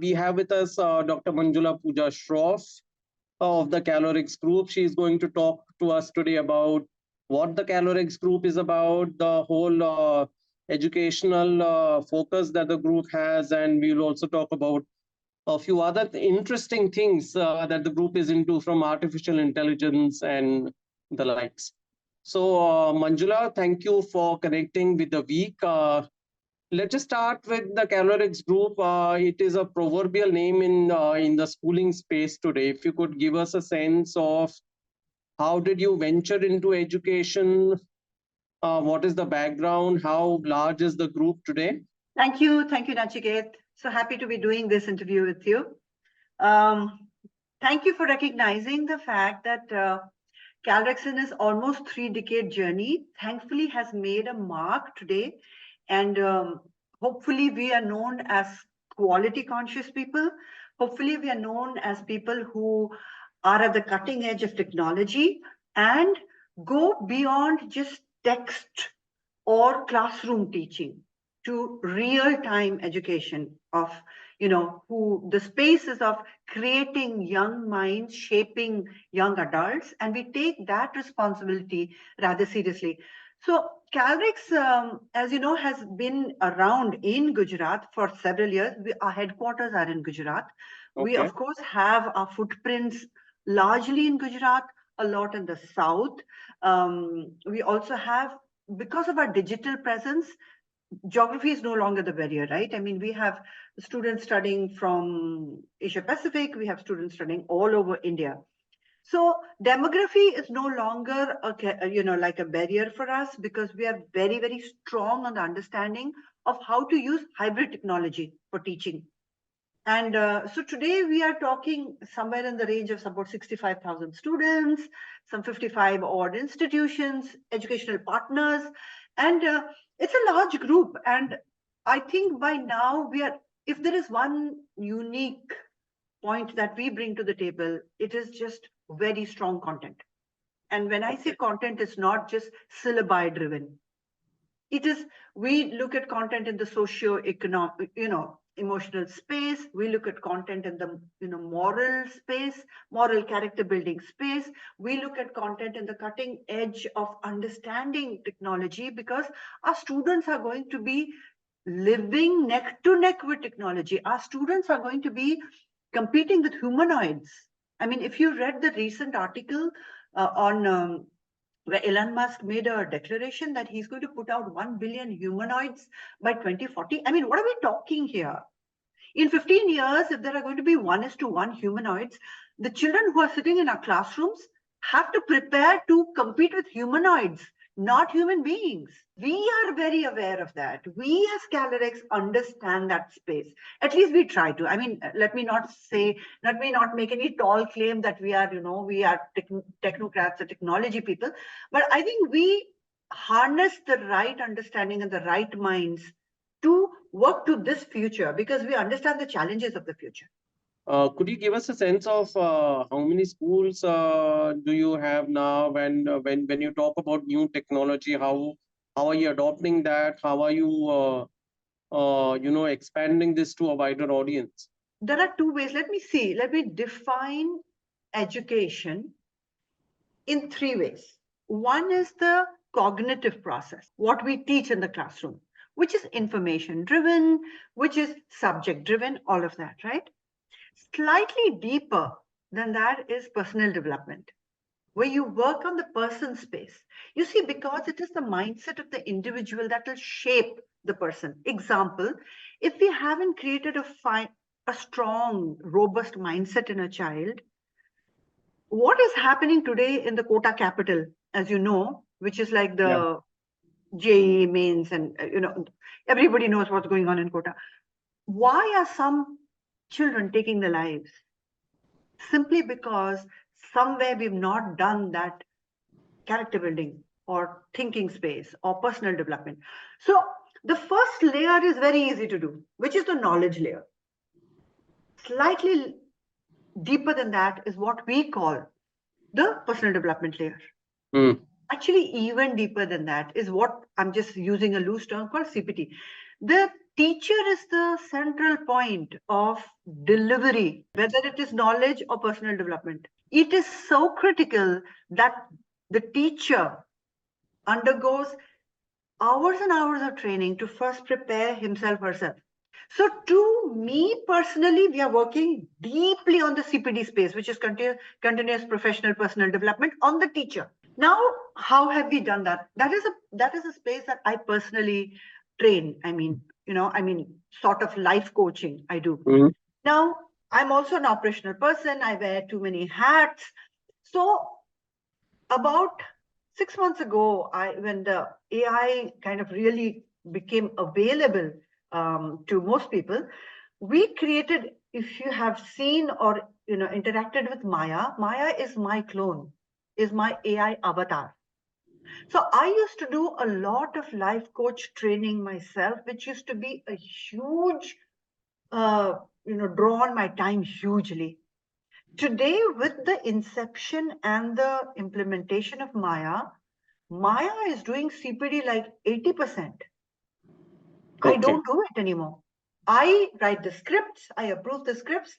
We have with us Dr. Manjula Pooja Shroff of the Kalorex Group. She is going to talk to us today about what the Kalorex Group is about, the whole educational focus that the group has, and we'll also talk about a few other interesting things that the group is into, from artificial intelligence and the likes. So, Manjula, thank you for connecting with the week. Let's just start with the Kalorex Group. It is a proverbial name in the schooling space today. If you could give us a sense of how did you venture into education? What is the background? How large is the group today? Thank you, Nachiket. So happy to be doing this interview with you. Thank you for recognizing the fact that Kalorex in its almost 3-decade journey, thankfully, has made a mark today. And hopefully we are known as quality conscious people. Hopefully we are known as people who are at the cutting edge of technology and go beyond just text or classroom teaching to real-time education of, who the spaces of creating young minds, shaping young adults, and we take that responsibility rather seriously. So Kalorex, as you know, has been around in Gujarat for several years. Our headquarters are in Gujarat. Okay. We, of course, have our footprints largely in Gujarat, a lot in the south. We also have, because of our digital presence, geography is no longer the barrier, right? I mean, we have students studying from Asia Pacific. We have students studying all over India. So demography is no longer like a barrier for us, because we are very, very strong on the understanding of how to use hybrid technology for teaching. And so today we are talking somewhere in the range of about 65,000 students, some 55 odd institutions, educational partners, and it's a large group. And I think by now if there is one unique point that we bring to the table, it is just very strong content. And when I say content, it's not just syllabi driven. It is, we look at content in the socio-economic, emotional space. We look at content in the moral space, moral character building space. We look at content in the cutting edge of understanding technology, because our students are going to be living neck to neck with technology. Our students are going to be competing with humanoids. I mean, if you read the recent article on where Elon Musk made a declaration that he's going to put out 1 billion humanoids by 2040. I mean, what are we talking here? In 15 years, if there are going to be 1:1 humanoids, the children who are sitting in our classrooms have to prepare to compete with humanoids, not human beings. We are very aware of that. We as Kalorex understand that space. At least we try to. I mean, let me not make any tall claim that we are, we are technocrats or technology people. But I think we harness the right understanding and the right minds to work to this future, because we understand the challenges of the future. Could you give us a sense of how many schools do you have now? When you talk about new technology, how are you adopting that? How are you expanding this to a wider audience? There are two ways. Let me define education in 3 ways. One is the cognitive process, what we teach in the classroom, which is information driven, which is subject driven, all of that, right? Slightly deeper than that is personal development, where you work on the person space. You see, because it is the mindset of the individual that will shape the person. Example, if we haven't created a strong, robust mindset in a child, what is happening today in the quota capital, as you know, which is like the JEE mains, and everybody knows what's going on in quota. Why are some children taking their lives? Simply because somewhere we've not done that character building or thinking space or personal development. So the first layer is very easy to do, which is the knowledge layer. Slightly deeper than that is what we call the personal development layer. Actually, even deeper than that is what I'm just using a loose term called CPT. The teacher is the central point of delivery, whether it is knowledge or personal development. It is so critical that the teacher undergoes hours and hours of training to first prepare himself herself. So to me personally, we are working deeply on the CPD space, which is continuous professional personal development on the teacher. Now, how have we done that? That is a space that I personally train. Sort of life coaching I do. Mm-hmm. Now, I'm also an operational person. I wear too many hats. So about 6 months ago, when the AI kind of really became available to most people, we created, if you have seen or interacted with Maya is my clone, is my AI avatar. So I used to do a lot of life coach training myself, which used to be a huge, draw on my time hugely. Today, with the inception and the implementation of Maya is doing CPD like 80%. Okay. I don't do it anymore. I write the scripts, I approve the scripts,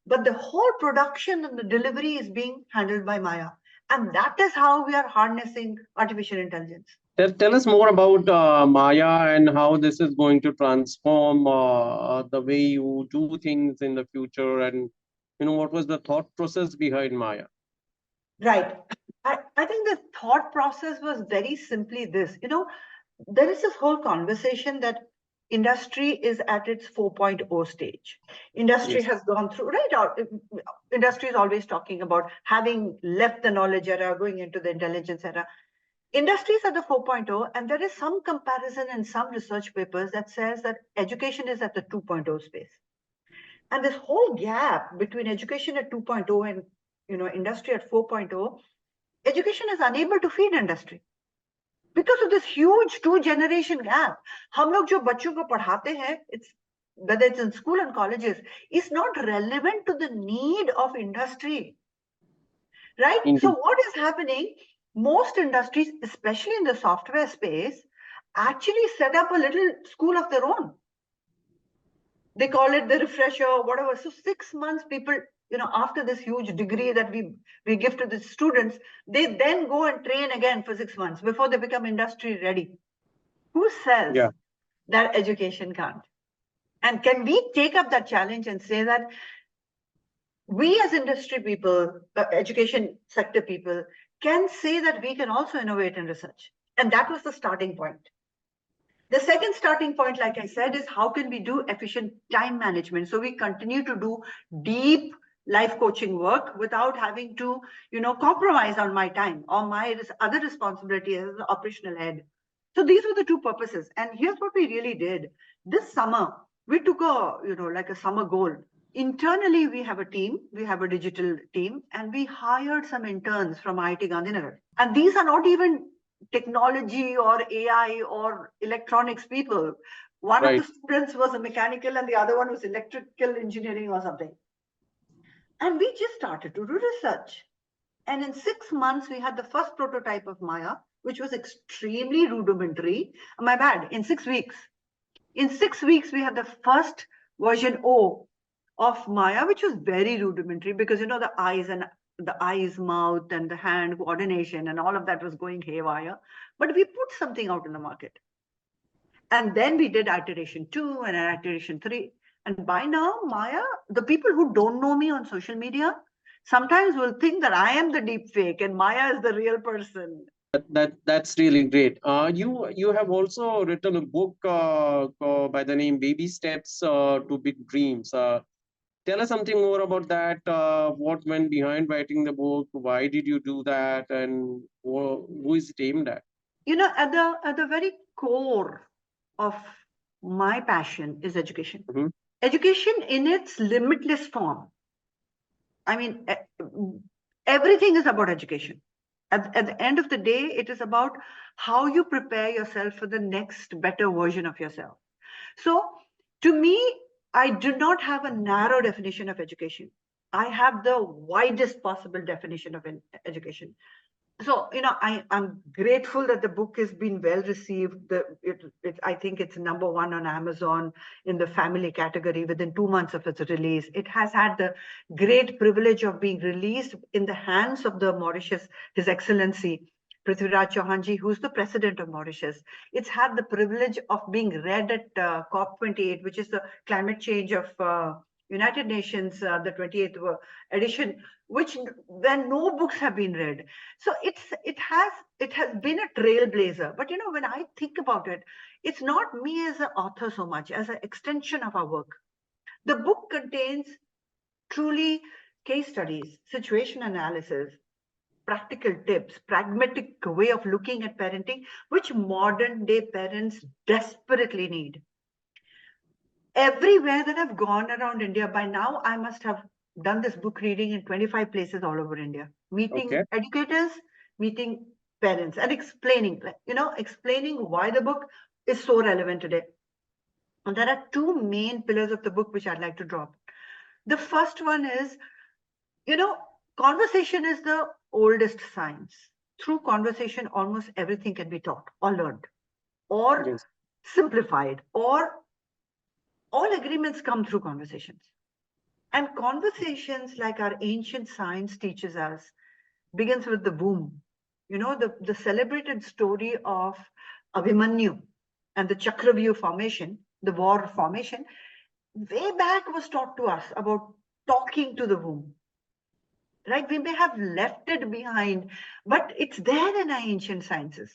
but the whole production and the delivery is being handled by Maya. And that is how we are harnessing artificial intelligence. Tell us more about Maya and how this is going to transform the way you do things in the future, and what was the thought process behind Maya? Right. I think the thought process was very simply this. There is this whole conversation that industry is at its 4.0 stage. Industry has gone through, right? Industry is always talking about having left the knowledge era, going into the intelligence era. Industry is at the 4.0, and there is some comparison in some research papers that says that education is at the 2.0 space. And this whole gap between education at 2.0 and industry at 4.0, education is unable to feed industry because of this huge 2-generation gap. हम लोग जो बच्चों को पढ़ाते हैं, whether it's in school and colleges, is not relevant to the need of industry, right? Indeed. So what is happening? Most industries, especially in the software space, actually set up a little school of their own. They call it the refresher, whatever. So 6 months, people, after this huge degree that we give to the students, they then go and train again for 6 months before they become industry ready. Who says that education can't? And can we take up that challenge and say that we as industry people, education sector people, can say that we can also innovate in research? And that was the starting point. The second starting point, like I said, is how can we do efficient time management? So we continue to do deep life coaching work without having to, compromise on my time or my other responsibility as an operational head. So these were the two purposes. And here's what we really did. This summer, we took a summer goal. Internally, we have a team, we have a digital team, and we hired some interns from IIT Gandhinagar. And these are not even technology or AI or electronics people. One of the students was a mechanical and the other one was electrical engineering or something. And we just started to do research. And in 6 months, we had the first prototype of Maya, which was extremely rudimentary. My bad, in 6 weeks. In 6 weeks, we had the first version O of Maya, which was very rudimentary because, the eyes, mouth, and the hand coordination and all of that was going haywire. But we put something out in the market. And then we did iteration 2 and iteration 3. And by now, Maya, the people who don't know me on social media sometimes will think that I am the deep fake and Maya is the real person. That's really great. You have also written a book by the name Baby Steps to Big Dreams. Tell us something more about that. What went behind writing the book? Why did you do that? And who is it aimed at? At the very core of my passion is education. Mm-hmm. Education in its limitless form. I mean, everything is about education. At the end of the day, it is about how you prepare yourself for the next better version of yourself. So to me, I do not have a narrow definition of education. I have the widest possible definition of education. So, I'm grateful that the book has been well received. I think it's #1 on Amazon in the family category within 2 months of its release. It has had the great privilege of being released in the hands of the Mauritius, His Excellency, Prithviraj Chauhanji, who's the president of Mauritius. It's had the privilege of being read at COP28, which is the climate change of United Nations, the 28th edition, which when no books have been read. So it has been a trailblazer. But when I think about it, it's not me as an author so much as an extension of our work. The book contains truly case studies, situation analysis, practical tips, pragmatic way of looking at parenting, which modern day parents desperately need. Everywhere that I've gone around India, by now I must have done this book reading in 25 places all over India, meeting educators, meeting parents, and explaining why the book is so relevant today. And there are two main pillars of the book which I'd like to drop. The first one is, conversation is the oldest science. Through conversation, almost everything can be taught or learned or simplified, or all agreements come through conversations. And conversations, like our ancient science teaches us, begins with the womb. The celebrated story of Abhimanyu and the Chakravyuh formation, the war formation, way back was taught to us about talking to the womb. Right? We may have left it behind, but it's there in our ancient sciences.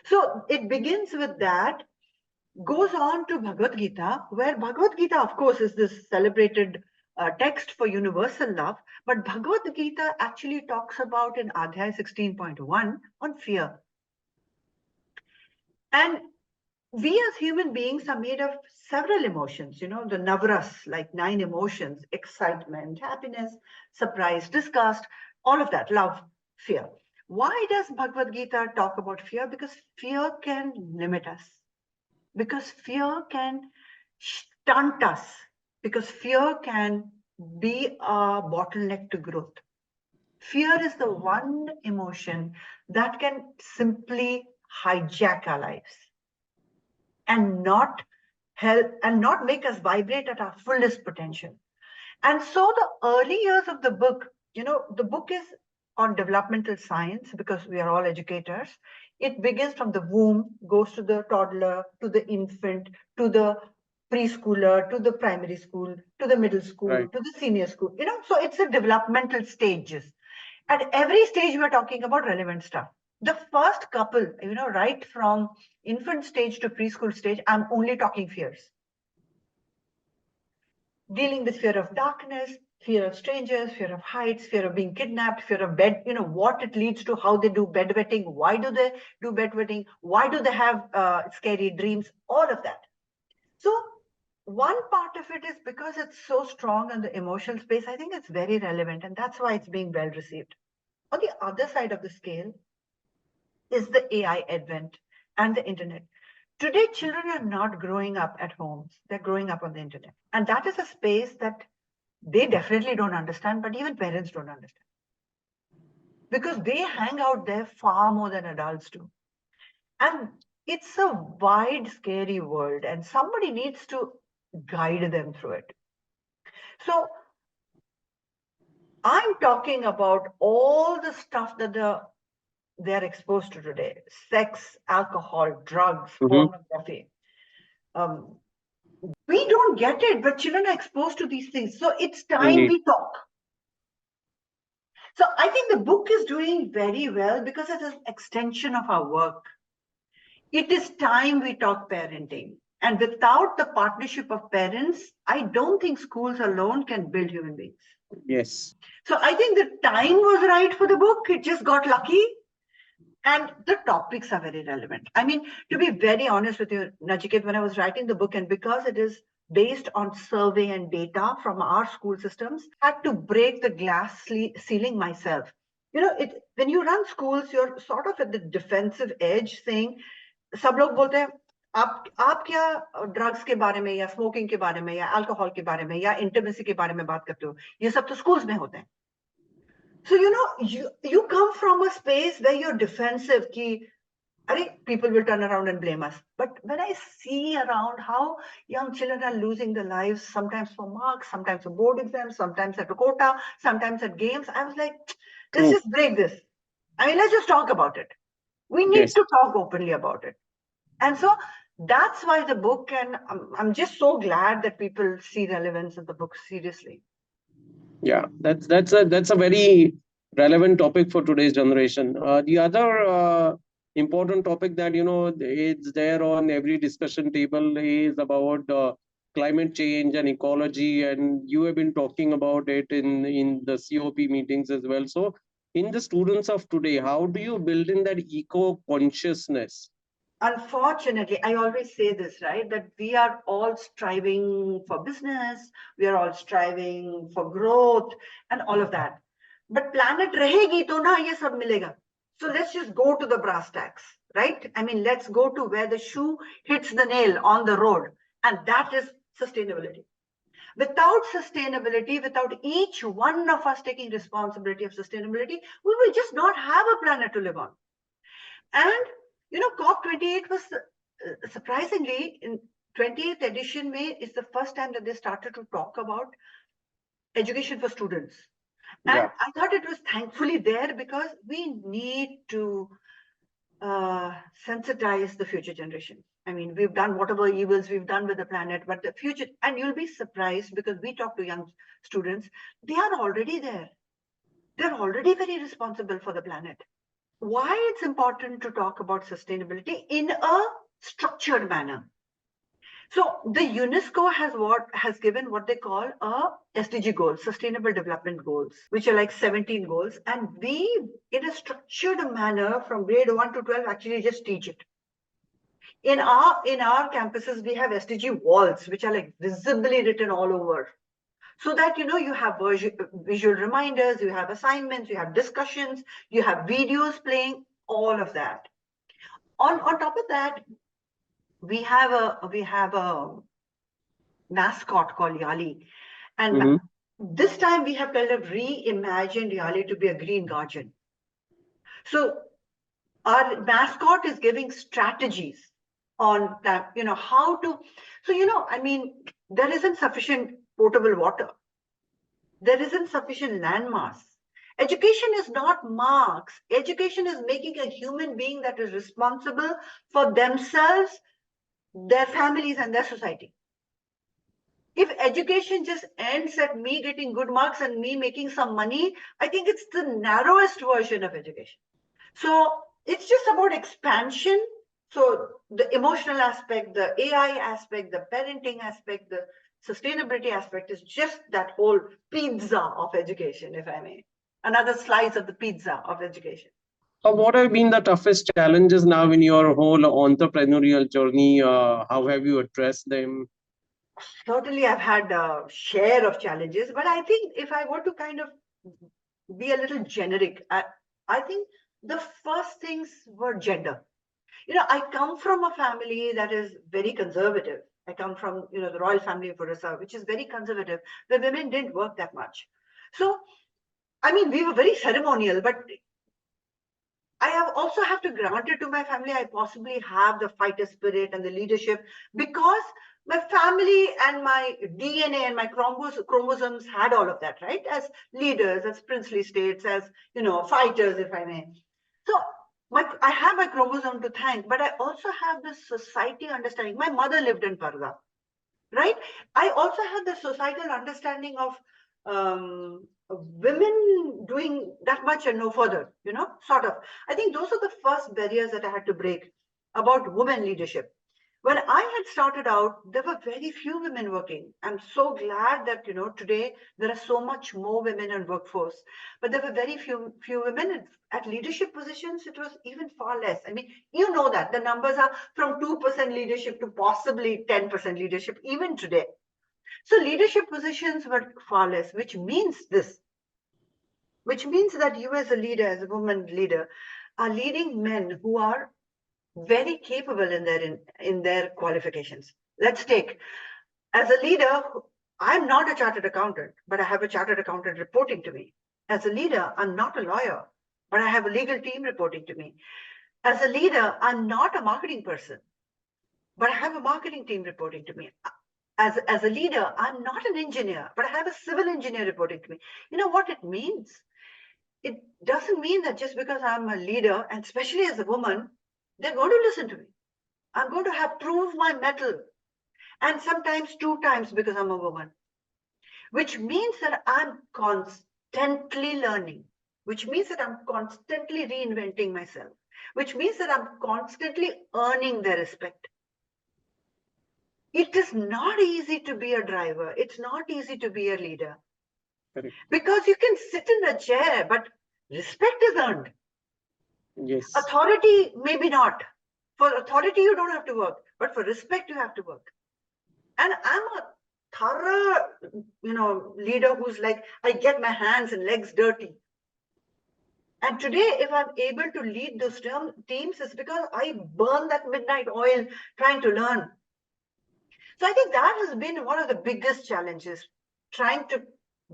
So it begins with that, goes on to Bhagavad Gita, where Bhagavad Gita, of course, is this celebrated text for universal love, but Bhagavad Gita actually talks about in Adhyay 16.1 on fear. And we as human beings are made of several emotions, the navras, like 9 emotions: excitement, happiness, surprise, disgust, all of that, love, fear. Why does Bhagavad Gita talk about fear? Because fear can limit us. Because fear can stunt us. Because fear can be a bottleneck to growth. Fear is the one emotion that can simply hijack our lives and not help and not make us vibrate at our fullest potential. And so the early years of the book, the book is on developmental science because we are all educators. It begins from the womb, goes to the toddler, to the infant, to the preschooler, to the primary school, to the middle school, to the senior school. So it's a developmental stages. At every stage, we're talking about relevant stuff. The first couple, right from infant stage to preschool stage, I'm only talking fears. Dealing with fear of darkness, fear of strangers, fear of heights, fear of being kidnapped, fear of bed, what it leads to, how they do bedwetting, why do they do bedwetting, why do they have scary dreams, all of that. So one part of it is because it's so strong in the emotional space, I think it's very relevant, and that's why it's being well received. On the other side of the scale is the AI advent and the internet. Today, children are not growing up at homes. They're growing up on the internet. And that is a space that they definitely don't understand, but even parents don't understand. Because they hang out there far more than adults do. And it's a wide, scary world, and somebody needs to guide them through it. So I'm talking about all the stuff that they're exposed to today: sex, alcohol, drugs, pornography. We don't get it, but children are exposed to these things. So it's time we talk. So I think the book is doing very well because it's an extension of our work. It is time we talk parenting. And without the partnership of parents, I don't think schools alone can build human beings. Yes. So I think the time was right for the book. It just got lucky. And the topics are very relevant. I mean, to be very honest with you, Nachiket, when I was writing the book, and because it is based on survey and data from our school systems, I had to break the glass ceiling myself. When you run schools, you're sort of at the defensive edge saying, सब लोग बोलते हैं, आप क्या drugs के बारे में या स्मोकिंग के बारे में या अल्कोहल के बारे में या इंटिमेसी के बारे में बात करते हो? ये सब तो स्कूल्स में होते हैं. So, you come from a space where you're defensive, people will turn around and blame us. But when I see around how young children are losing their lives, sometimes for marks, sometimes for board exams, sometimes at a quota, sometimes at games, I was like, let's True. just break this. I mean, let's just talk about it. We need Yes. to talk openly about it. And so that's why the book, and I'm just so glad that people see relevance of the book seriously. Yeah, that's a very relevant topic for today's generation. The other important topic that is there on every discussion table is about climate change and ecology, and you have been talking about it in the COP meetings as well. So, in the students of today, how do you build in that eco consciousness? Unfortunately, I always say this, right? That we are all striving for business, we are all striving for growth and all of that. But planet rahegi to na ye sab milega. So let's just go to the brass tacks, right? I mean, let's go to where the shoe hits the nail on the road. And that is sustainability. Without sustainability, without each one of us taking responsibility of sustainability, we will just not have a planet to live on. And COP28 was surprisingly in 20th edition May is the first time that they started to talk about education for students. And Yeah. I thought it was thankfully there because we need to sensitize the future generation. I mean, we've done whatever evils we've done with the planet, but the future, and you'll be surprised because we talk to young students, they are already there. They're already very responsible for the planet. Why it's important to talk about sustainability in a structured manner. So the UNESCO has given what they call a SDG goals, Sustainable Development Goals, which are like 17 goals, and we, in a structured manner, from grade 1 to 12, actually just teach it. In our campuses, we have SDG walls, which are like visibly written all over, so that you have visual reminders, you have assignments, you have discussions, you have videos playing, all of that. On top of that, we have a mascot called Yali, and Mm-hmm. this time we have kind of reimagined Yali to be a green guardian. So our mascot is giving strategies on that, how to. So I mean, there isn't sufficient potable water. There isn't sufficient landmass. Education is not marks. Education is making a human being that is responsible for themselves, their families, and their society. If education just ends at me getting good marks and me making some money, I think it's the narrowest version of education. So it's just about expansion. So the emotional aspect, the AI aspect, the parenting aspect, the sustainability aspect is just that whole pizza of education, if I may. Another slice of the pizza of education. What have been the toughest challenges now in your whole entrepreneurial journey? How have you addressed them? Certainly, I've had a share of challenges, but I think if I were to kind of be a little generic, I think the first things were gender. I come from a family that is very conservative. I come from, the royal family of Orissa, which is very conservative, where women didn't work that much. So, I mean, we were very ceremonial, but I have to grant it to my family. I possibly have the fighter spirit and the leadership because my family and my DNA and my chromosomes had all of that, right? As leaders, as princely states, as fighters, if I may. So I have my chromosome to thank, but I also have this society understanding. My mother lived in Parda, right? I also had the societal understanding of women doing that much and no further, sort of. I think those are the first barriers that I had to break about women leadership. When I had started out, there were very few women working. I'm so glad that today there are so much more women in workforce, but there were very few women at leadership positions. It was even far less. I mean, that the numbers are from 2% leadership to possibly 10% leadership even today. So leadership positions were far less, which means that you as a leader, as a woman leader, are leading men who are very capable in their qualifications. Let's take, as a leader, I'm not a chartered accountant, but I have a chartered accountant reporting to me. As a leader, I'm not a lawyer, but I have a legal team reporting to me. As a leader, I'm not a marketing person, but I have a marketing team reporting to me. As a leader, I'm not an engineer, but I have a civil engineer reporting to me. You know what it means? It doesn't mean that just because I'm a leader, and especially as a woman, they're going to listen to me. I'm going to have proved my mettle, and sometimes 2 times because I'm a woman, which means that I'm constantly learning, which means that I'm constantly reinventing myself, which means that I'm constantly earning their respect. It is not easy to be a driver. It's not easy to be a leader. Correct. Because you can sit in a chair, but respect is earned. Yes. Authority, maybe not. For authority, you don't have to work, but for respect, you have to work. And I'm a thorough, leader who's like, I get my hands and legs dirty. And today, if I'm able to lead those teams, it's because I burn that midnight oil trying to learn. So I think that has been one of the biggest challenges, trying to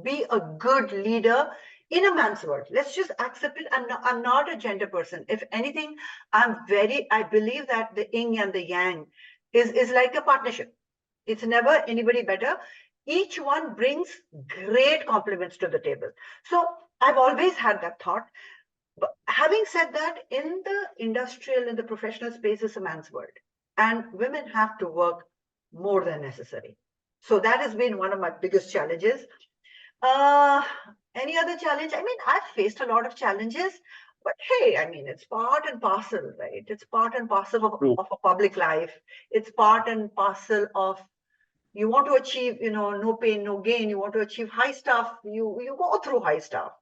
be a good leader in a man's world. Let's just accept it. I'm not a gender person. If anything, I believe that the yin and the yang is like a partnership. It's never anybody better. Each one brings great compliments to the table. So I've always had that thought. But having said that, in the industrial, in the professional space, is a man's world. And women have to work more than necessary. So that has been one of my biggest challenges. Any other challenge? I mean, I've faced a lot of challenges, but hey, I mean, it's part and parcel, right? It's part and parcel of a public life. It's part and parcel of, you want to achieve, no pain, no gain. You want to achieve high stuff. You go through high stuff.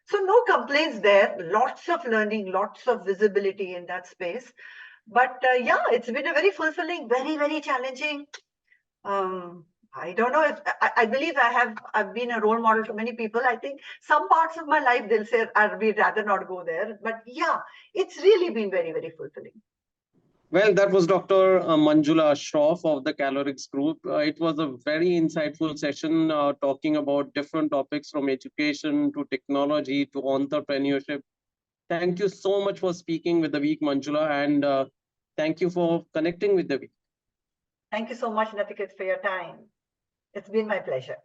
So no complaints there. Lots of learning, lots of visibility in that space. But yeah, it's been a very fulfilling, very, very challenging. I don't know if I believe I've been a role model to many people. I think some parts of my life they'll say we'd rather not go there. But yeah, it's really been very, very fulfilling. Well, that was Dr. Manjula Shroff of the Kalorex Group. It was a very insightful session talking about different topics from education to technology to entrepreneurship. Thank you so much for speaking with the week, Manjula, and thank you for connecting with the week. Thank you so much, Natiket, for your time. It's been my pleasure.